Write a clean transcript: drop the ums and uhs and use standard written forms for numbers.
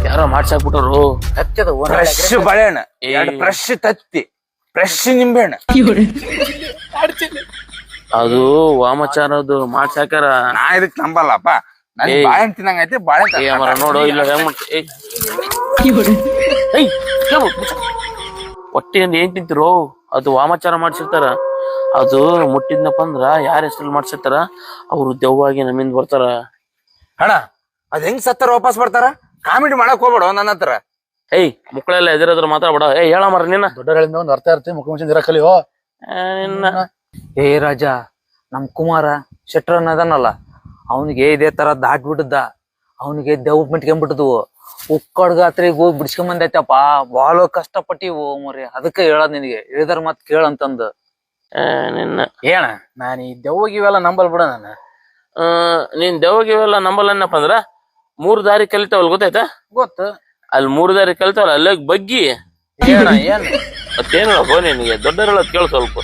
ಯಾರೋ ಮಾಡ್ಸಾಕ್ಬಿಟ್ಟರು. ಫ್ರೆಶ್ ಬಾಳೆಹಣ್ಣು, ಎರಡು ಫ್ರೆಶ್ ತತ್ತಿ, ಫ್ರೆಶ್ ನಿಂಬೆಹಣ್ಣು. ಅದು ವಾಮಾಚಾರದು ಮಾಡ್ಸಾಕ್ಯಾರ. ನಾ ಇದಕ್ ನಂಬಲ್ಲಪ್ಪ. ನನ್ ಬಾಳೆಹಣ್ಣು ತಿನ್ನಂಗೈತಿ. ಬಾಳೆಹಣ್ಣು ನೋಡು ಇಲ್ಲ ಹೊಟ್ಟೆಯಿಂದ ಏನ್ ತಿಂತಿರೋ ಅದು ವಾಮಾಚಾರ ಮಾಡ್ಸಿರ್ತಾರ. ಅದು ಮುಟ್ಟಿದ್ನಪ್ಪ ಅಂದ್ರ ಯಾರ ಹೆಸರಲ್ಲಿ ಮಾಡ್ಸಿರ್ತಾರ ಅವ್ರು ದೆವ್ವಾಗಿ ನಮ್ಮಿಂದ ಬರ್ತಾರ. ಅಣ್ಣ ಅದ್ ಹೆಂಗ್ ಸತ್ತಾರ ವಾಪಸ್ ಬರ್ತಾರ? ಕಾಮಿಡಿ ಮಾಡಕ್ ಹೋಗ್ಬೇಡ ನನ್ನ ಹತ್ರ. ಮಕ್ಕಳೆಲ್ಲ ಎದುರದ್ರ ಮಾತಾಡ್ಬೇಡ. ಹೇಳ ಮರ ನಿನ್ನ ದೊಡ್ಡಗಳಿಂದ ಒಂದ್ ಅರ್ಥ ಇರ್ತಿ ಮುಖ್ಯಮಂತ್ರಿ ಇರ ಕಲಿಯೋ. ರಾಜ, ನಮ್ ಕುಮಾರ ಶೆಟ್ರ ಅನ್ನದನಲ್ಲ, ಅವನಿಗೆ ಇದೇ ತರ ದಾಟ್ಬಿಟ್ಟದ. ಅವನಿಗೆ ದೆವ್ ಮಿಟ್ಕೊಂಡ್ಬಿಟ್ಟದ್ವು. ಉಕ್ಕಡ್ಗಾತ್ರಿಗೆ ಹೋಗಿ ಬಿಡ್ಸ್ಕೊಂಬಂದೈತಪ್ಪ. ಬಹಳ ಕಷ್ಟಪಟ್ಟಿವು ಮರಿ. ಅದಕ್ಕೆ ಹೇಳದ್ ನಿನಗೆ, ಹೇಳಿದಾರ ಮತ್ ಕೇಳಂತಂದ. ನಿನ್ನ ಏನ ನಾನ್ ಈ ದೆವ್ವಗಿವೆಲ್ಲ ನಂಬಲ್ ಬಿಡ. ನಾನು ನೀನ್ ದೆವ್ವಗಿವೆಲ್ಲ ನಂಬಲ್ಲನ್ನಪ್ಪ ಅಂದ್ರ 3 ದಾರಿ ಕಲಿತಾವಲ್ ಗೊತ್ತಾಯ್ತಾ? ಗೊತ್ತು. ಅಲ್ಲಿ 3 ದಾರಿ ಕಲಿತಾವಲ್ಲ ಅಲ್ಲ ಬಗ್ಗಿ ಏನ ಏನ್ ಮತ್ತೇನು ನಿನಗೆ ದೊಡ್ಡವರೆಲ್ಲ ಕೇಳ ಸ್ವಲ್ಪ.